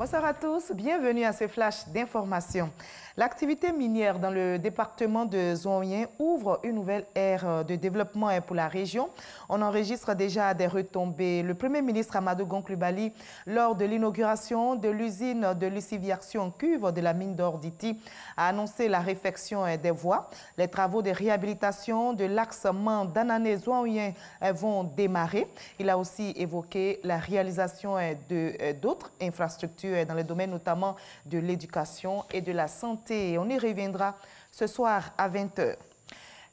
Bonsoir à tous, bienvenue à ce flash d'information. L'activité minière dans le département de Zouanien ouvre une nouvelle ère de développement pour la région. On enregistre déjà des retombées. Le Premier ministre Amadou Gon Coulibaly, lors de l'inauguration de l'usine de luciviation en cuve de la mine d'or d'Iti, a annoncé la réfection des voies. Les travaux de réhabilitation de l'axe Mandanané-Zouanien vont démarrer. Il a aussi évoqué la réalisation d'autres infrastructures dans le domaine notamment de l'éducation et de la santé. On y reviendra ce soir à 20 h.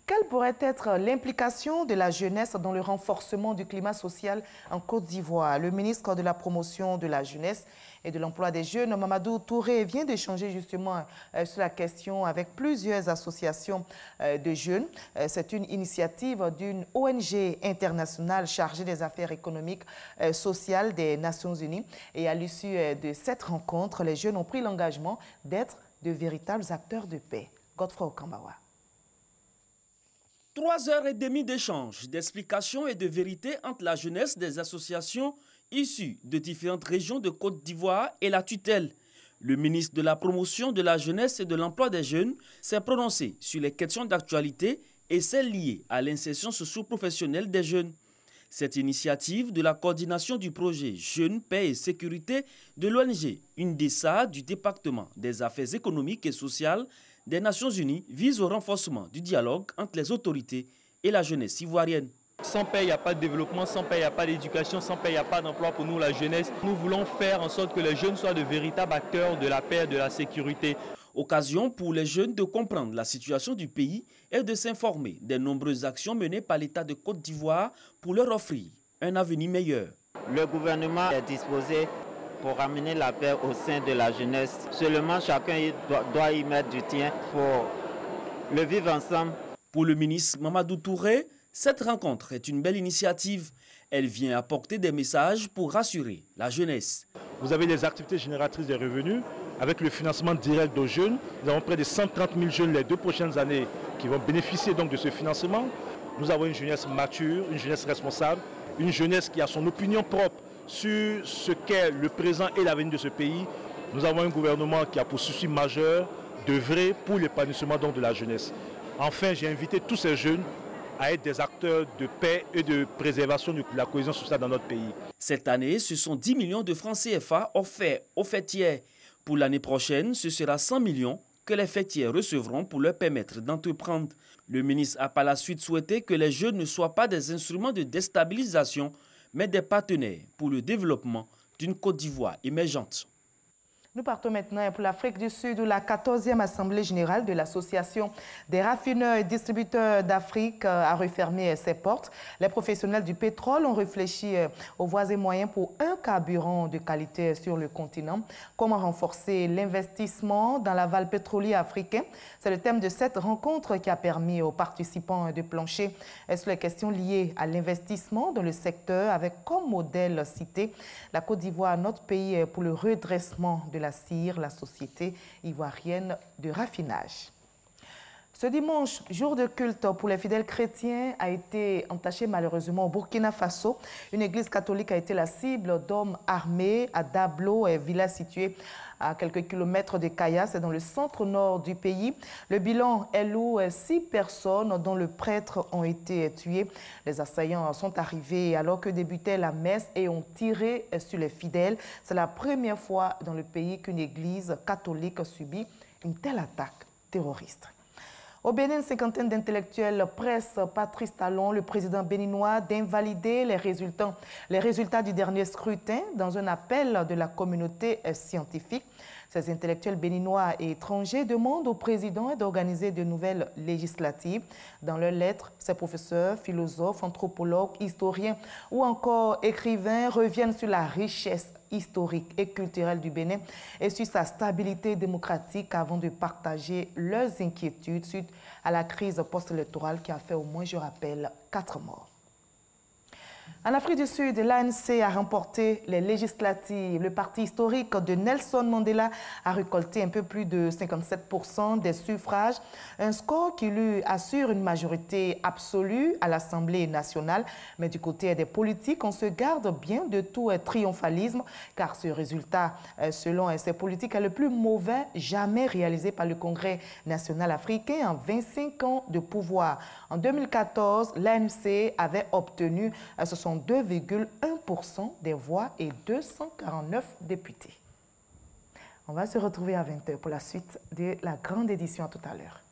Quelle pourrait être l'implication de la jeunesse dans le renforcement du climat social en Côte d'Ivoire? Le ministre de la Promotion de la Jeunesse et de l'Emploi des Jeunes, Mamadou Touré, vient d'échanger justement sur la question avec plusieurs associations de jeunes. C'est une initiative d'une ONG internationale chargée des affaires économiques sociales des Nations Unies. Et à l'issue de cette rencontre, les jeunes ont pris l'engagement d'être de véritables acteurs de paix. Godfrey Okambawa. 3h30 d'échanges, d'explications et de vérité entre la jeunesse des associations issues de différentes régions de Côte d'Ivoire et la tutelle. Le ministre de la Promotion de la Jeunesse et de l'Emploi des Jeunes s'est prononcé sur les questions d'actualité et celles liées à l'insertion socio-professionnelle des jeunes. Cette initiative de la coordination du projet Jeunes, Paix et Sécurité de l'ONG UNDESA du département des affaires économiques et sociales des Nations Unies vise au renforcement du dialogue entre les autorités et la jeunesse ivoirienne. Sans paix, il n'y a pas de développement, sans paix, il n'y a pas d'éducation, sans paix, il n'y a pas d'emploi pour nous, la jeunesse. Nous voulons faire en sorte que les jeunes soient de véritables acteurs de la paix et de la sécurité. Occasion pour les jeunes de comprendre la situation du pays et de s'informer des nombreuses actions menées par l'État de Côte d'Ivoire pour leur offrir un avenir meilleur. Le gouvernement est disposé pour ramener la paix au sein de la jeunesse. Seulement chacun doit y mettre du tien pour le vivre ensemble. Pour le ministre Mamadou Touré, cette rencontre est une belle initiative. Elle vient apporter des messages pour rassurer la jeunesse. Vous avez les activités génératrices des revenus. Avec le financement direct aux jeunes, nous avons près de 130 000 jeunes les 2 prochaines années qui vont bénéficier donc de ce financement. Nous avons une jeunesse mature, une jeunesse responsable, une jeunesse qui a son opinion propre sur ce qu'est le présent et l'avenir de ce pays. Nous avons un gouvernement qui a pour souci majeur d'œuvrer pour l'épanouissement de la jeunesse. Enfin, j'ai invité tous ces jeunes à être des acteurs de paix et de préservation de la cohésion sociale dans notre pays. Cette année, ce sont 10 millions de francs CFA offerts aux fêtières. Pour l'année prochaine, ce sera 100 millions que les fêtières recevront pour leur permettre d'entreprendre. Le ministre a par la suite souhaité que les jeunes ne soient pas des instruments de déstabilisation, mais des partenaires pour le développement d'une Côte d'Ivoire émergente. Nous partons maintenant pour l'Afrique du Sud où la 14e Assemblée générale de l'Association des raffineurs et distributeurs d'Afrique a refermé ses portes. Les professionnels du pétrole ont réfléchi aux voies et moyens pour un carburant de qualité sur le continent. Comment renforcer l'investissement dans l'aval pétrolier africain? C'est le thème de cette rencontre qui a permis aux participants de plancher sur les questions liées à l'investissement dans le secteur avec comme modèle cité la Côte d'Ivoire, notre pays, pour le redressement de la CIR, la Société ivoirienne de raffinage. Ce dimanche, jour de culte pour les fidèles chrétiens, a été entaché malheureusement au Burkina Faso. Une église catholique a été la cible d'hommes armés à Dablo, village situé à quelques kilomètres de Kaya, c'est dans le centre-nord du pays. Le bilan est lourd, 6 personnes dont le prêtre ont été tuées. Les assaillants sont arrivés alors que débutait la messe et ont tiré sur les fidèles. C'est la première fois dans le pays qu'une église catholique subit une telle attaque terroriste. Au Bénin, une cinquantaine d'intellectuels pressent Patrice Talon, le président béninois, d'invalider les résultats du dernier scrutin dans un appel de la communauté scientifique. Ces intellectuels béninois et étrangers demandent au président d'organiser de nouvelles législatives. Dans leurs lettres, ces professeurs, philosophes, anthropologues, historiens ou encore écrivains reviennent sur la richesse historique et culturelle du Bénin et sur sa stabilité démocratique avant de partager leurs inquiétudes suite à la crise post-électorale qui a fait au moins, je rappelle, 4 morts. En Afrique du Sud, l'ANC a remporté les législatives. Le parti historique de Nelson Mandela a récolté un peu plus de 57% des suffrages, un score qui lui assure une majorité absolue à l'Assemblée nationale. Mais du côté des politiques, on se garde bien de tout triomphalisme, car ce résultat, selon ces politiques, est le plus mauvais jamais réalisé par le Congrès national africain en 25 ans de pouvoir. En 2014, l'ANC avait obtenu 62,1% des voix et 249 députés. On va se retrouver à 20 h pour la suite de la grande édition. À tout à l'heure.